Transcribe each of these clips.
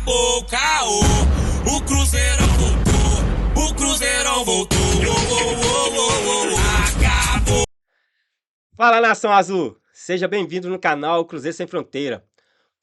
Acabou o caô, o Cruzeirão voltou, o Cruzeirão voltou, acabou. Fala, Nação Azul! Seja bem-vindo no canal Cruzeiro Sem Fronteira.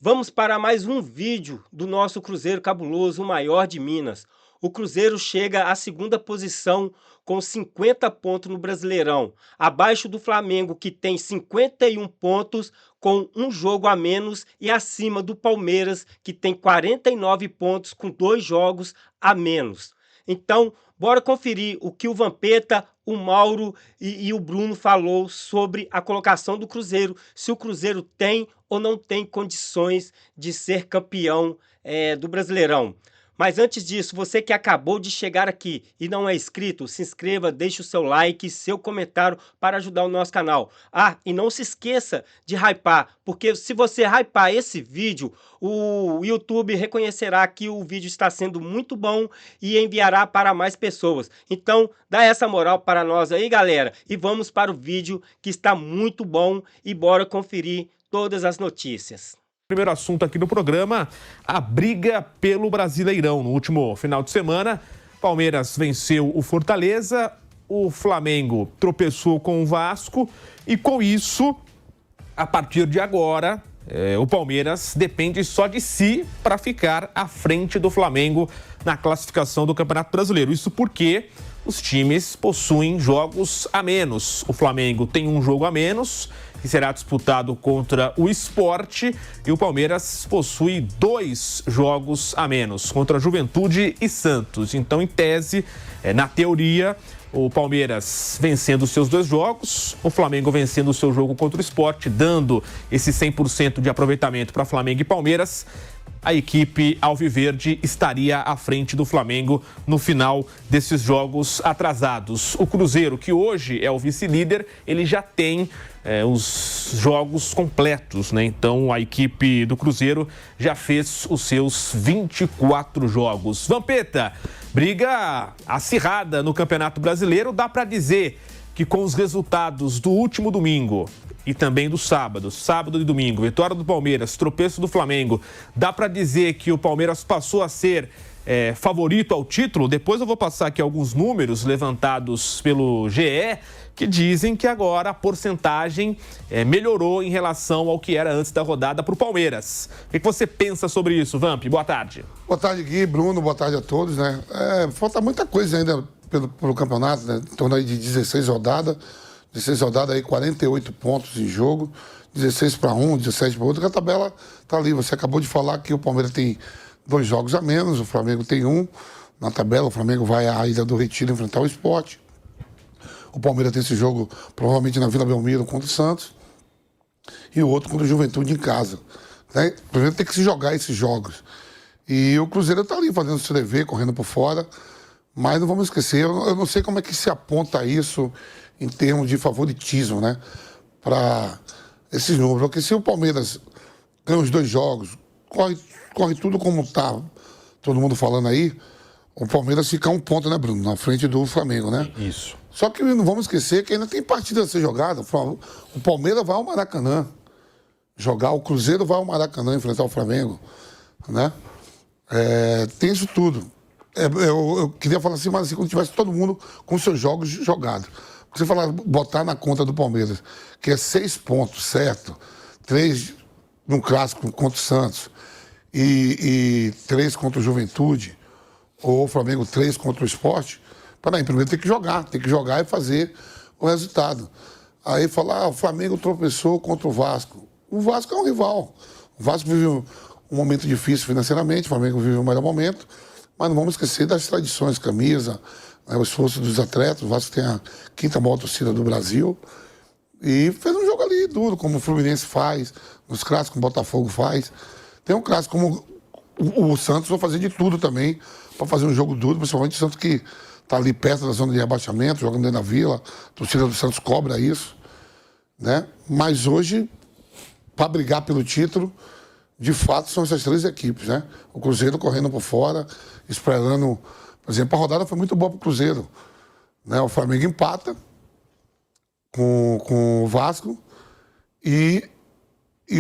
Vamos para mais um vídeo do nosso Cruzeiro cabuloso, o maior de Minas. O Cruzeiro chega à segunda posição com 50 pontos no Brasileirão, abaixo do Flamengo, que tem 51 pontos com um jogo a menos, e acima do Palmeiras, que tem 49 pontos com 2 jogos a menos. Então, bora conferir o que o Vampeta, o Mauro e o Bruno falou sobre a colocação do Cruzeiro, se o Cruzeiro tem ou não tem condições de ser campeão do Brasileirão. Mas antes disso, você que acabou de chegar aqui e não é inscrito, se inscreva, deixe o seu like, seu comentário para ajudar o nosso canal. Ah, e não se esqueça de hypar, porque se você hypar esse vídeo, o YouTube reconhecerá que o vídeo está sendo muito bom e enviará para mais pessoas. Então, dá essa moral para nós aí, galera, e vamos para o vídeo que está muito bom e bora conferir todas as notícias. Primeiro assunto aqui no programa, a briga pelo Brasileirão. No último final de semana, Palmeiras venceu o Fortaleza, o Flamengo tropeçou com o Vasco e com isso, a partir de agora, o Palmeiras depende só de si para ficar à frente do Flamengo na classificação do Campeonato Brasileiro. Isso porque os times possuem jogos a menos. O Flamengo tem um jogo a menos, que será disputado contra o Sport, e o Palmeiras possui 2 jogos a menos, contra Juventude e Santos. Então, em tese, na teoria, o Palmeiras vencendo os seus 2 jogos, o Flamengo vencendo o seu jogo contra o Sport, dando esse 100% de aproveitamento para Flamengo e Palmeiras, a equipe alviverde estaria à frente do Flamengo no final desses jogos atrasados. O Cruzeiro, que hoje é o vice-líder, ele já tem os jogos completos, né? Então a equipe do Cruzeiro já fez os seus 24 jogos. Vampeta, briga acirrada no Campeonato Brasileiro. Dá para dizer que com os resultados do último domingo e também do sábado e domingo, vitória do Palmeiras, tropeço do Flamengo, dá para dizer que o Palmeiras passou a ser favorito ao título? Depois eu vou passar aqui alguns números levantados pelo GE, que dizem que agora a porcentagem melhorou em relação ao que era antes da rodada para o Palmeiras. O que você pensa sobre isso, Vamp? Boa tarde. Boa tarde, Gui, Bruno, boa tarde a todos, né? Falta muita coisa ainda pelo campeonato, né? Em torno aí de 16 rodadas. 16 rodadas aí, 48 pontos em jogo, 16 para um, 17 para outro, que a tabela tá ali. Você acabou de falar que o Palmeiras tem 2 jogos a menos, o Flamengo tem 1 na tabela, o Flamengo vai à Ilha do Retiro enfrentar o Sport. O Palmeiras tem esse jogo provavelmente na Vila Belmiro contra o Santos e o outro contra o Juventude em casa, né? Primeiro tem que se jogar esses jogos. E o Cruzeiro tá ali fazendo o seu dever, correndo por fora, mas não vamos esquecer, eu não sei como é que se aponta isso em termos de favoritismo, né, para esses números. Porque se o Palmeiras ganha os 2 jogos, corre tudo como tá todo mundo falando aí, o Palmeiras fica 1 ponto, né, Bruno, na frente do Flamengo, né? Isso. Só que não vamos esquecer que ainda tem partida a ser jogada. O Palmeiras vai ao Maracanã jogar, o Cruzeiro vai ao Maracanã enfrentar o Flamengo, né? Tem isso tudo. Eu queria falar assim, mas assim, quando tivesse todo mundo com seus jogos jogados. Você falar, botar na conta do Palmeiras, que é 6 pontos, certo? 3 no clássico contra o Santos e 3 contra o Juventude, ou o Flamengo 3 contra o Sport. Peraí, primeiro tem que jogar e fazer o resultado. Aí falar, o Flamengo tropeçou contra o Vasco. O Vasco é um rival. O Vasco vive um momento difícil financeiramente, o Flamengo vive um melhor momento, mas não vamos esquecer das tradições, camisa, o esforço dos atletas. O Vasco tem a 5ª maior torcida do Brasil e fez um jogo ali duro, como o Fluminense faz, nos clássicos como o Botafogo faz. Tem um clássico como o Santos, vai fazer de tudo também para fazer um jogo duro, principalmente o Santos que está ali perto da zona de rebaixamento, jogando dentro da Vila, a torcida do Santos cobra isso, né? Mas hoje, para brigar pelo título, de fato são essas 3 equipes, né? O Cruzeiro correndo por fora, esperando. Por exemplo, a rodada foi muito boa para o Cruzeiro, né? O Flamengo empata com o Vasco e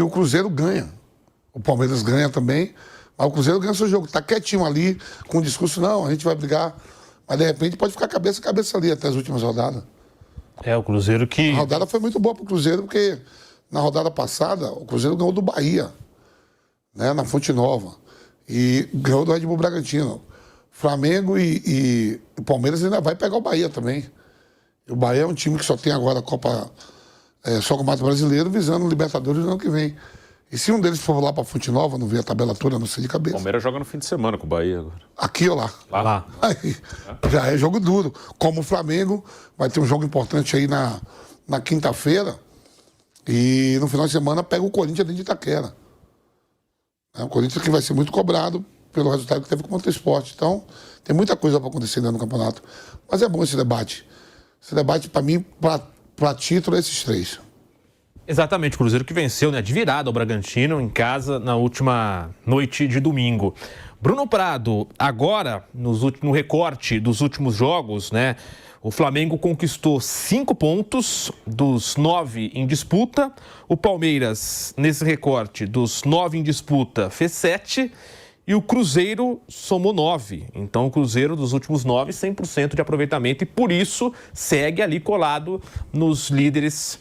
o Cruzeiro ganha. O Palmeiras ganha também, Mas o Cruzeiro ganha seu jogo, tá quietinho ali, com o discurso, não, a gente vai brigar. Mas de repente pode ficar cabeça a cabeça ali até as últimas rodadas. O Cruzeiro que... A rodada foi muito boa pro Cruzeiro, porque na rodada passada o Cruzeiro ganhou do Bahia, né, na Fonte Nova. E ganhou do Red Bull Bragantino. Flamengo e o Palmeiras ainda vai pegar o Bahia também. E o Bahia é um time que só tem agora a Copa, só o Campeonato Brasileiro, visando o Libertadores no ano que vem. E se um deles for lá pra Fonte Nova, não ver a tabela toda, não sei de cabeça. O Palmeiras joga no fim de semana com o Bahia agora. Aqui ou lá? Lá. Aí, já é jogo duro. Como o Flamengo vai ter um jogo importante aí na quinta-feira. E no final de semana pega o Corinthians dentro de Itaquera. O Corinthians que vai ser muito cobrado pelo resultado que teve contra o Sport. Então, tem muita coisa para acontecer dentro do campeonato. Mas é bom esse debate. Esse debate, para mim, para título, é esses três. Exatamente, o Cruzeiro que venceu, né, de virada ao Bragantino em casa na última noite de domingo. Bruno Prado, agora, no recorte dos últimos jogos, né, o Flamengo conquistou 5 pontos dos 9 em disputa. O Palmeiras, nesse recorte dos 9 em disputa, fez 7. E o Cruzeiro somou 9. Então, o Cruzeiro, dos últimos 9, 100% de aproveitamento. E, por isso, segue ali colado nos líderes...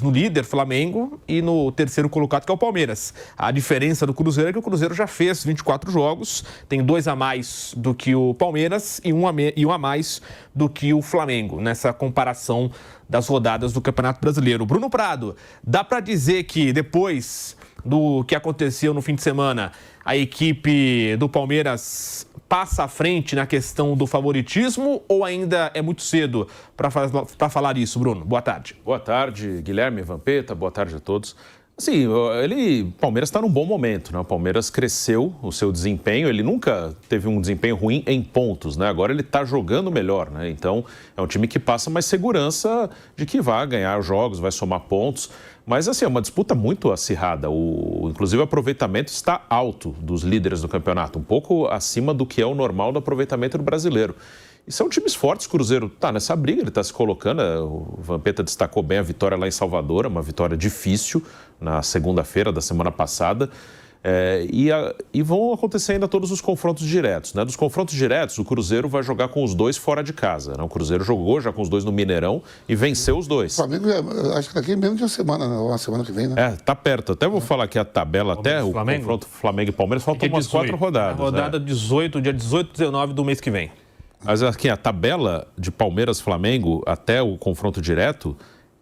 no líder, Flamengo, e no terceiro colocado, que é o Palmeiras. A diferença do Cruzeiro é que o Cruzeiro já fez 24 jogos, tem 2 a mais do que o Palmeiras e um a mais do que o Flamengo, nessa comparação das rodadas do Campeonato Brasileiro. Bruno Prado, dá para dizer que depois do que aconteceu no fim de semana, a equipe do Palmeiras passa à frente na questão do favoritismo ou ainda é muito cedo para falar isso, Bruno? Boa tarde. Boa tarde, Guilherme, Vampeta, boa tarde a todos. Assim, o Palmeiras está num bom momento, né? O Palmeiras cresceu o seu desempenho, ele nunca teve um desempenho ruim em pontos, né? Agora ele está jogando melhor, né? Então, é um time que passa mais segurança de que vai ganhar os jogos, vai somar pontos. Mas, assim, é uma disputa muito acirrada. Inclusive, o aproveitamento está alto dos líderes do campeonato, um pouco acima do que é o normal do aproveitamento do brasileiro. E são times fortes, o Cruzeiro está nessa briga, ele está se colocando, o Vampeta destacou bem a vitória lá em Salvador, uma vitória difícil na segunda-feira da semana passada, e vão acontecer ainda todos os confrontos diretos, né? Dos confrontos diretos, o Cruzeiro vai jogar com os 2 fora de casa, né? O Cruzeiro jogou já com os 2 no Mineirão e venceu os 2. O Flamengo, acho que daqui menos de uma semana, né? Uma semana que vem, né? Tá perto, até vou falar aqui a tabela, até o confronto Flamengo e Palmeiras, faltam umas 4 rodadas. Rodada 18, dia 18 e 19 do mês que vem. Mas aqui a tabela de Palmeiras-Flamengo até o confronto direto,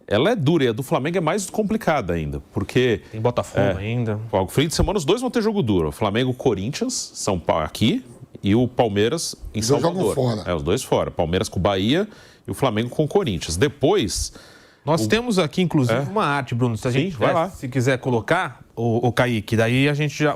ela é dura e a do Flamengo é mais complicada ainda, porque... Tem Botafogo ainda. O fim de semana os 2 vão ter jogo duro. O Flamengo-Corinthians, São Paulo aqui, e o Palmeiras em Salvador. Fora. Os 2 fora. Palmeiras com Bahia e o Flamengo com Corinthians. Depois... Nós temos aqui, inclusive, uma arte, Bruno. Se a gente se quiser colocar, o Kaique, daí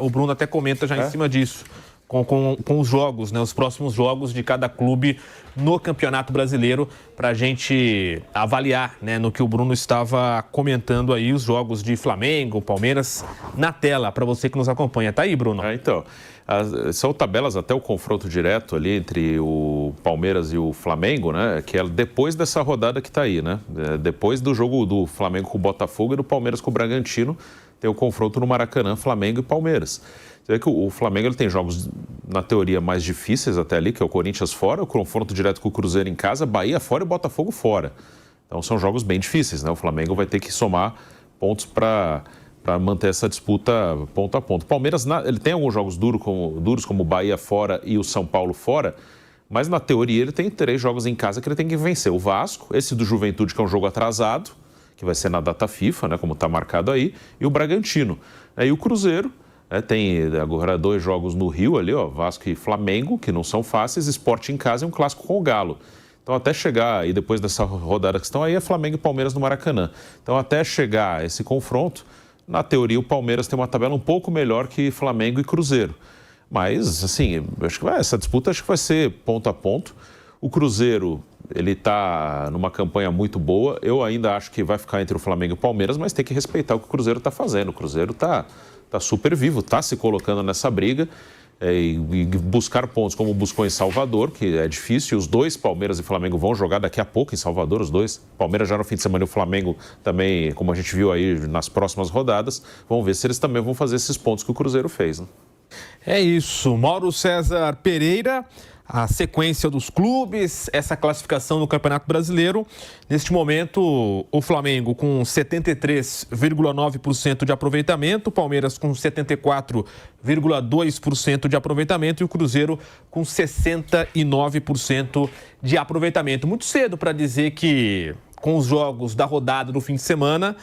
o Bruno até comenta já em cima disso. Com os jogos, né, os próximos jogos de cada clube no Campeonato Brasileiro, para a gente avaliar, né, no que o Bruno estava comentando aí, os jogos de Flamengo, Palmeiras, na tela, para você que nos acompanha. Tá aí, Bruno? Então, são tabelas até o confronto direto ali entre o Palmeiras e o Flamengo, né, que é depois dessa rodada que está aí, né, depois do jogo do Flamengo com o Botafogo e do Palmeiras com o Bragantino, tem o confronto no Maracanã, Flamengo e Palmeiras. Você vê que o Flamengo ele tem jogos, na teoria, mais difíceis até ali, que é o Corinthians fora, o confronto direto com o Cruzeiro em casa, Bahia fora e Botafogo fora. Então são jogos bem difíceis, né? O Flamengo vai ter que somar pontos para manter essa disputa ponto a ponto. O Palmeiras ele tem alguns jogos duros como o Bahia fora e o São Paulo fora, mas na teoria ele tem 3 jogos em casa que ele tem que vencer. O Vasco, esse do Juventude, que é um jogo atrasado, que vai ser na data FIFA, né, como está marcado aí, e o Bragantino. E o Cruzeiro, tem agora 2 jogos no Rio ali, Vasco e Flamengo, que não são fáceis, Sport em casa e um clássico com o Galo. Então até chegar, e depois dessa rodada que estão aí, é Flamengo e Palmeiras no Maracanã. Então até chegar esse confronto, na teoria o Palmeiras tem uma tabela um pouco melhor que Flamengo e Cruzeiro. Mas, assim, acho que essa disputa acho que vai ser ponto a ponto. O Cruzeiro, ele está numa campanha muito boa. Eu ainda acho que vai ficar entre o Flamengo e o Palmeiras, mas tem que respeitar o que o Cruzeiro está fazendo. O Cruzeiro está super vivo, está se colocando nessa briga e buscar pontos como buscou em Salvador, que é difícil. Os 2, Palmeiras e Flamengo, vão jogar daqui a pouco em Salvador, os 2. Palmeiras já no fim de semana e o Flamengo também, como a gente viu aí nas próximas rodadas. Vamos ver se eles também vão fazer esses pontos que o Cruzeiro fez, né? É isso, Mauro César Pereira, a sequência dos clubes, essa classificação no Campeonato Brasileiro. Neste momento, o Flamengo com 73,9% de aproveitamento, o Palmeiras com 74,2% de aproveitamento e o Cruzeiro com 69% de aproveitamento. Muito cedo para dizer que, com os jogos da rodada do fim de semana,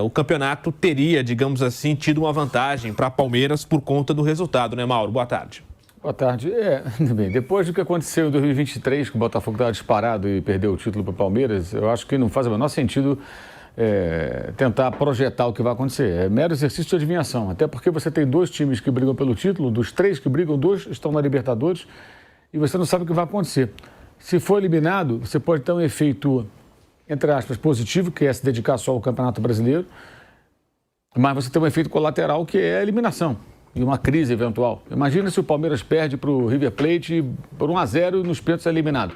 o campeonato teria, digamos assim, tido uma vantagem para Palmeiras por conta do resultado, né, Mauro? Boa tarde. Boa tarde. Bem, depois do que aconteceu em 2023, que o Botafogo estava disparado e perdeu o título para o Palmeiras, eu acho que não faz o menor sentido tentar projetar o que vai acontecer. É mero exercício de adivinhação, até porque você tem 2 times que brigam pelo título, dos 3 que brigam, 2 estão na Libertadores e você não sabe o que vai acontecer. Se for eliminado, você pode ter um efeito, entre aspas, positivo, que é se dedicar só ao Campeonato Brasileiro, mas você tem um efeito colateral, que é a eliminação e uma crise eventual. Imagina se o Palmeiras perde para o River Plate por 1-0 e nos pênaltis é eliminado.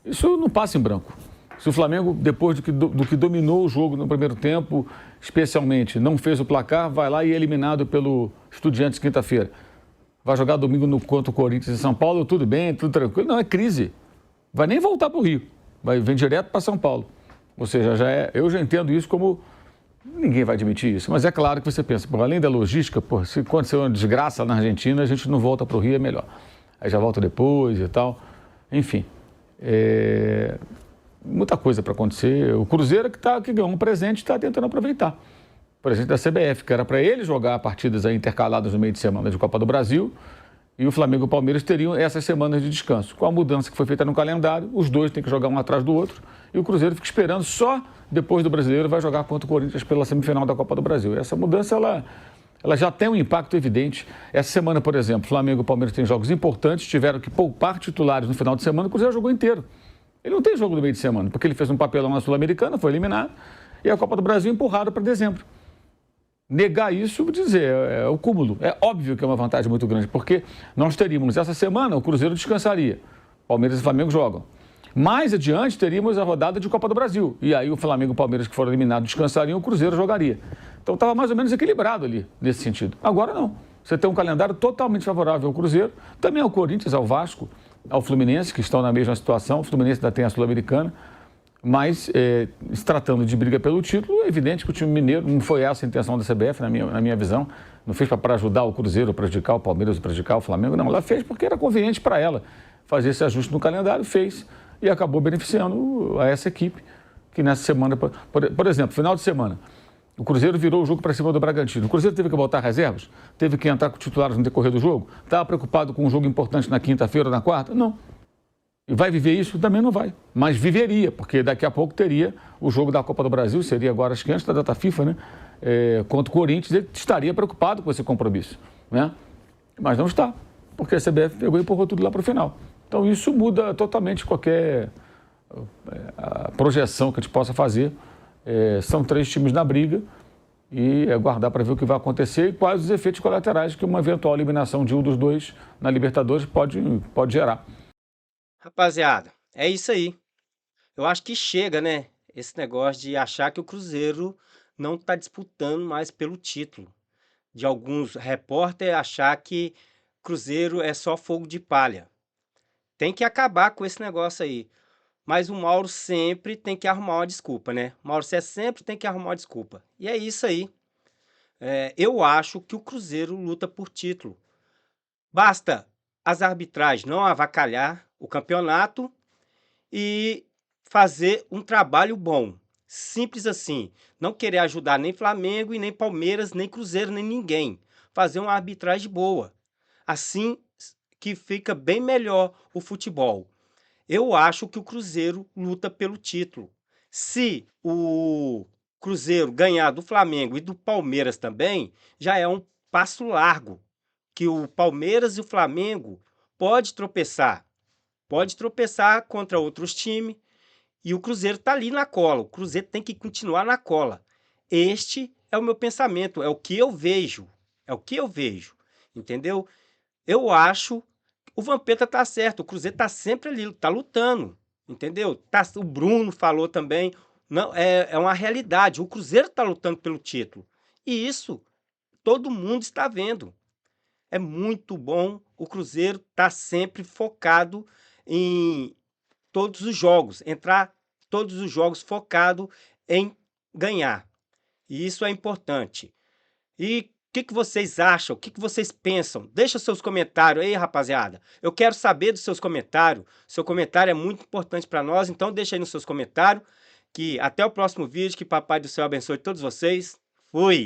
Isso não passa em branco. Se o Flamengo, depois do que dominou o jogo no primeiro tempo, especialmente, não fez o placar, vai lá e é eliminado pelo Estudiantes quinta-feira. Vai jogar domingo contra o Corinthians em São Paulo, tudo bem, tudo tranquilo. Não, é crise. Vai nem voltar para o Rio. Vem direto para São Paulo. Ou seja, eu já entendo isso como... Ninguém vai admitir isso, mas é claro que você pensa, além da logística, se acontecer uma desgraça na Argentina, a gente não volta para o Rio, é melhor. Aí já volta depois e tal. Enfim, muita coisa para acontecer. O Cruzeiro que ganhou um presente está tentando aproveitar. O presente da CBF, que era para ele jogar partidas aí intercaladas no meio de semana de Copa do Brasil, e o Flamengo e o Palmeiras teriam essas semanas de descanso. Com a mudança que foi feita no calendário, os dois têm que jogar um atrás do outro, e o Cruzeiro fica esperando só depois do Brasileiro vai jogar contra o Corinthians pela semifinal da Copa do Brasil. E essa mudança, ela já tem um impacto evidente. Essa semana, por exemplo, Flamengo e Palmeiras têm jogos importantes, tiveram que poupar titulares no final de semana, o Cruzeiro jogou inteiro. Ele não tem jogo no meio de semana, porque ele fez um papelão na Sul-Americana, foi eliminado, e a Copa do Brasil empurrada para dezembro. Negar isso, dizer, é o cúmulo. É óbvio que é uma vantagem muito grande, porque nós teríamos, essa semana, o Cruzeiro descansaria. Palmeiras e Flamengo jogam. Mais adiante, teríamos a rodada de Copa do Brasil. E aí o Flamengo e o Palmeiras, que foram eliminados, descansariam, o Cruzeiro jogaria. Então estava mais ou menos equilibrado ali, nesse sentido. Agora não. Você tem um calendário totalmente favorável ao Cruzeiro, também ao Corinthians, ao Vasco, ao Fluminense, que estão na mesma situação. O Fluminense ainda tem a Sul-Americana. Mas, se tratando de briga pelo título, é evidente que o time mineiro, não foi essa a intenção da CBF, na minha visão, não fez para ajudar o Cruzeiro, prejudicar o Palmeiras, prejudicar o Flamengo, não, ela fez porque era conveniente para ela fazer esse ajuste no calendário, fez e acabou beneficiando a essa equipe, que nessa semana, por exemplo, final de semana, o Cruzeiro virou o jogo para cima do Bragantino. O Cruzeiro teve que botar reservas, teve que entrar com titulares no decorrer do jogo, estava preocupado com um jogo importante na quinta-feira ou na quarta? Não. E vai viver isso? Também não vai. Mas viveria, porque daqui a pouco teria o jogo da Copa do Brasil, seria agora, acho que antes da data FIFA, né? Contra o Corinthians, ele estaria preocupado com esse compromisso, né? Mas não está, porque a CBF pegou e empurrou tudo lá para o final. Então isso muda totalmente qualquer projeção que a gente possa fazer. São 3 times na briga e aguardar para ver o que vai acontecer e quais os efeitos colaterais que uma eventual eliminação de um dos dois na Libertadores pode gerar. Rapaziada, é isso aí. Eu acho que chega, né? Esse negócio de achar que o Cruzeiro não está disputando mais pelo título. De alguns repórteres achar que Cruzeiro é só fogo de palha. Tem que acabar com esse negócio aí. Mas o Mauro sempre tem que arrumar uma desculpa, né? Mauro, você sempre tem que arrumar uma desculpa. E é isso aí. Eu acho que o Cruzeiro luta por título. Basta as arbitragens não avacalhar o campeonato e fazer um trabalho bom. Simples assim. Não querer ajudar nem Flamengo, e nem Palmeiras, nem Cruzeiro, nem ninguém. Fazer uma arbitragem boa. Assim que fica bem melhor o futebol. Eu acho que o Cruzeiro luta pelo título. Se o Cruzeiro ganhar do Flamengo e do Palmeiras também, já é um passo largo. Que o Palmeiras e o Flamengo pode tropeçar contra outros times e o Cruzeiro está ali na cola. O Cruzeiro tem que continuar na cola. Este é o meu pensamento, é o que eu vejo. Entendeu? Eu acho que o Vampeta está certo, o Cruzeiro está sempre ali, está lutando. Entendeu? O Bruno falou também, não, é uma realidade. O Cruzeiro está lutando pelo título. E isso todo mundo está vendo. é muito bom. O Cruzeiro tá sempre focado em todos os jogos, entrar todos os jogos focado em ganhar. E isso é importante. E o que vocês acham? O que vocês pensam? Deixa seus comentários aí, rapaziada. Eu quero saber dos seus comentários. Seu comentário é muito importante para nós, então deixa aí nos seus comentários. Que até o próximo vídeo, que Papai do Céu abençoe todos vocês. Fui!